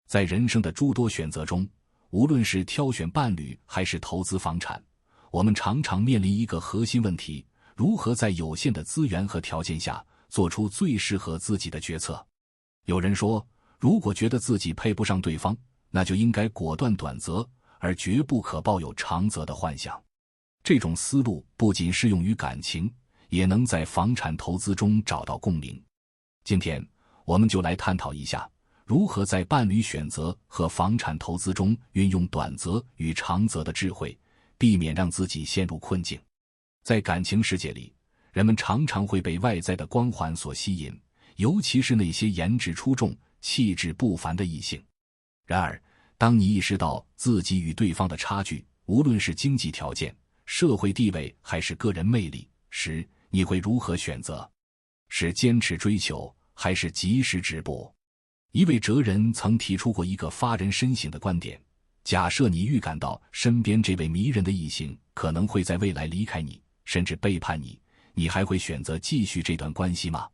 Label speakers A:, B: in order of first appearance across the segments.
A: 在人生的诸多选择中，无论是挑选伴侣还是投资房产，我们常常面临一个核心问题：如何在有限的资源和条件下做出最适合自己的决策。有人说，如果觉得自己配不上对方，那就应该果断短择，而绝不可抱有长择的幻想。这种思路不仅适用于感情，也能在房产投资中找到共鸣。今天，我们就来探讨一下，如何在伴侣选择和房产投资中运用短择与长择的智慧，避免让自己陷入困境。在感情世界里，人们常常会被外在的光环所吸引，尤其是那些颜值出众、气质不凡的异性。然而，当你意识到自己与对方的差距，无论是经济条件、社会地位还是个人魅力时，你会如何选择？是坚持追求，还是及时止步？一位哲人曾提出过一个发人深省的观点：假设你预感到身边这位迷人的异性可能会在未来离开你，甚至背叛你，你还会选择继续这段关系吗？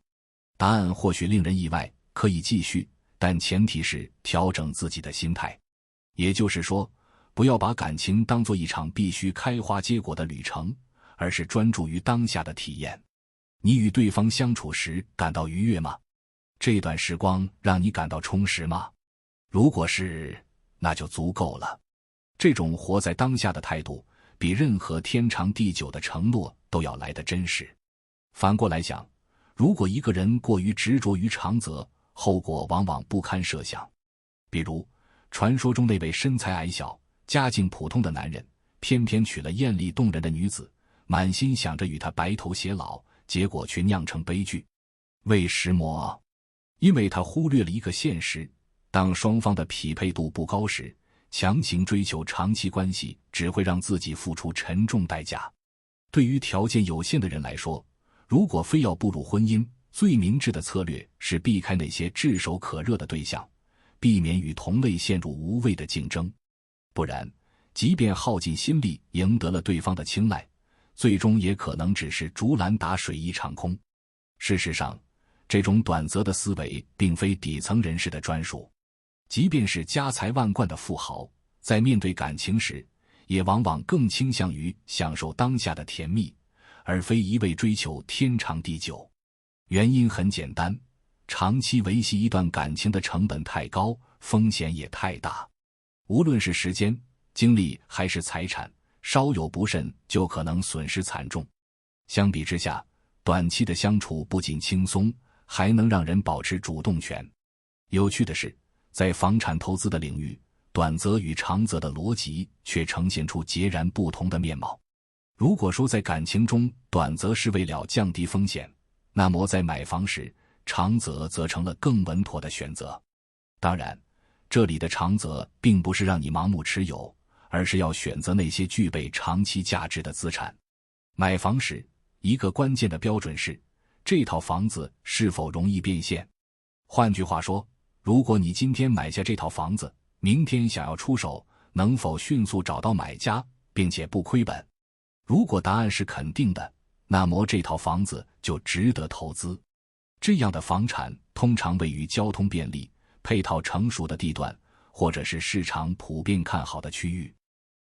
A: 答案或许令人意外，可以继续，但前提是调整自己的心态。也就是说，不要把感情当作一场必须开花结果的旅程，而是专注于当下的体验。你与对方相处时感到愉悦吗？这段时光让你感到充实吗？如果是，那就足够了。这种活在当下的态度，比任何天长地久的承诺都要来得真实。反过来想，如果一个人过于执着于长择，后果往往不堪设想。比如，传说中那位身材矮小、家境普通的男人，偏偏娶了艳丽动人的女子，满心想着与她白头偕老，结果却酿成悲剧。为什么？因为他忽略了一个现实：当双方的匹配度不高时，强行追求长期关系只会让自己付出沉重代价。对于条件有限的人来说，如果非要步入婚姻，最明智的策略是避开那些炙手可热的对象，避免与同类陷入无谓的竞争。不然，即便耗尽心力赢得了对方的青睐，最终也可能只是竹篮打水一场空。事实上，这种短择的思维并非底层人士的专属，即便是家财万贯的富豪，在面对感情时，也往往更倾向于享受当下的甜蜜，而非一味追求天长地久。原因很简单，长期维系一段感情的成本太高，风险也太大。无论是时间、精力还是财产，稍有不慎就可能损失惨重。相比之下，短期的相处不仅轻松，还能让人保持主动权。有趣的是，在房产投资的领域，短择与长择的逻辑却呈现出截然不同的面貌。如果说在感情中，短择是为了降低风险，那么在买房时，长择则成了更稳妥的选择。当然，这里的长择并不是让你盲目持有，而是要选择那些具备长期价值的资产。买房时，一个关键的标准是，这套房子是否容易变现。换句话说，如果你今天买下这套房子，明天想要出手，能否迅速找到买家，并且不亏本？如果答案是肯定的，那么这套房子就值得投资。这样的房产通常位于交通便利、配套成熟的地段，或者是市场普遍看好的区域。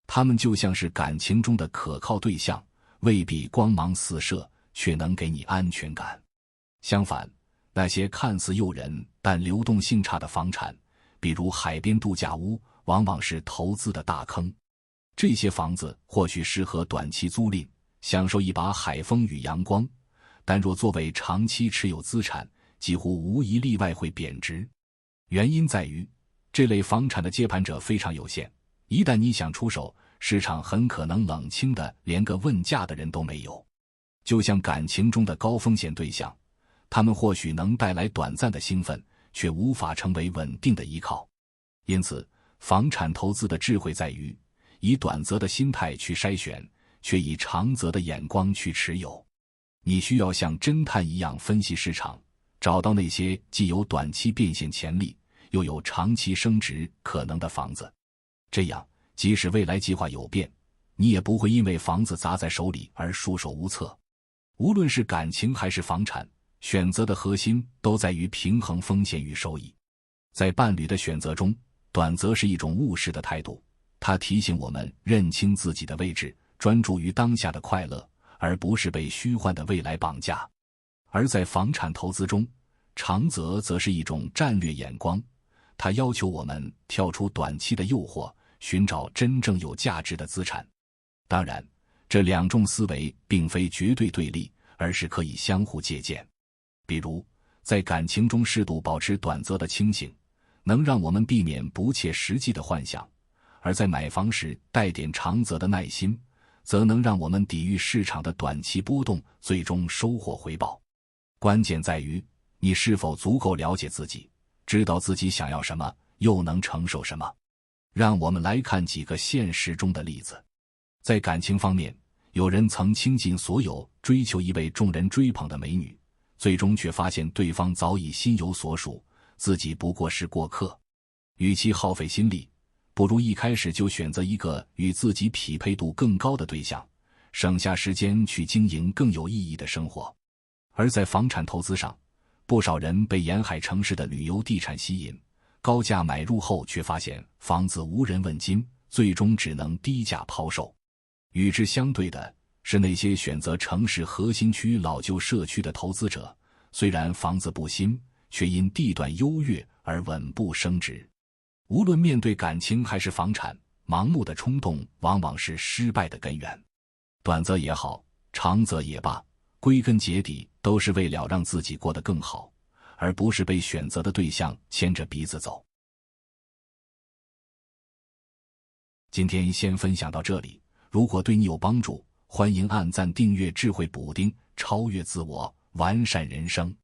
A: 它们就像是感情中的可靠对象，未必光芒四射，却能给你安全感。相反，那些看似诱人但流动性差的房产，比如海边度假屋，往往是投资的大坑。这些房子或许适合短期租赁，享受一把海风与阳光，但若作为长期持有资产，几乎无一例外会贬值。原因在于，这类房产的接盘者非常有限，一旦你想出手，市场很可能冷清的连个问价的人都没有。就像感情中的高风险对象，他们或许能带来短暂的兴奋，却无法成为稳定的依靠。因此，房产投资的智慧在于，以短择的心态去筛选，却以长择的眼光去持有。你需要像侦探一样分析市场，找到那些既有短期变现潜力，又有长期升值可能的房子。这样，即使未来计划有变，你也不会因为房子砸在手里而束手无策。无论是感情还是房产，选择的核心都在于平衡风险与收益。在伴侣的选择中，短则是一种务实的态度，它提醒我们认清自己的位置，专注于当下的快乐，而不是被虚幻的未来绑架。而在房产投资中，长则是一种战略眼光，它要求我们跳出短期的诱惑，寻找真正有价值的资产。当然，这两种思维并非绝对对立，而是可以相互借鉴。比如，在感情中适度保持短则的清醒，能让我们避免不切实际的幻想；而在买房时带点长则的耐心，则能让我们抵御市场的短期波动，最终收获回报。关键在于你是否足够了解自己，知道自己想要什么，又能承受什么。让我们来看几个现实中的例子。在感情方面，有人曾倾尽所有追求一位众人追捧的美女，最终却发现对方早已心有所属，自己不过是过客。与其耗费心力，不如一开始就选择一个与自己匹配度更高的对象，省下时间去经营更有意义的生活。而在房产投资上，不少人被沿海城市的旅游地产吸引，高价买入后却发现房子无人问津，最终只能低价抛售。与之相对的是那些选择城市核心区老旧社区的投资者，虽然房子不新，却因地段优越而稳步升值。无论面对感情还是房产，盲目的冲动往往是失败的根源。短则也好，长则也罢，归根结底都是为了让自己过得更好，而不是被选择的对象牵着鼻子走。今天先分享到这里，如果对你有帮助，欢迎按赞订阅智慧补丁，超越自我，完善人生。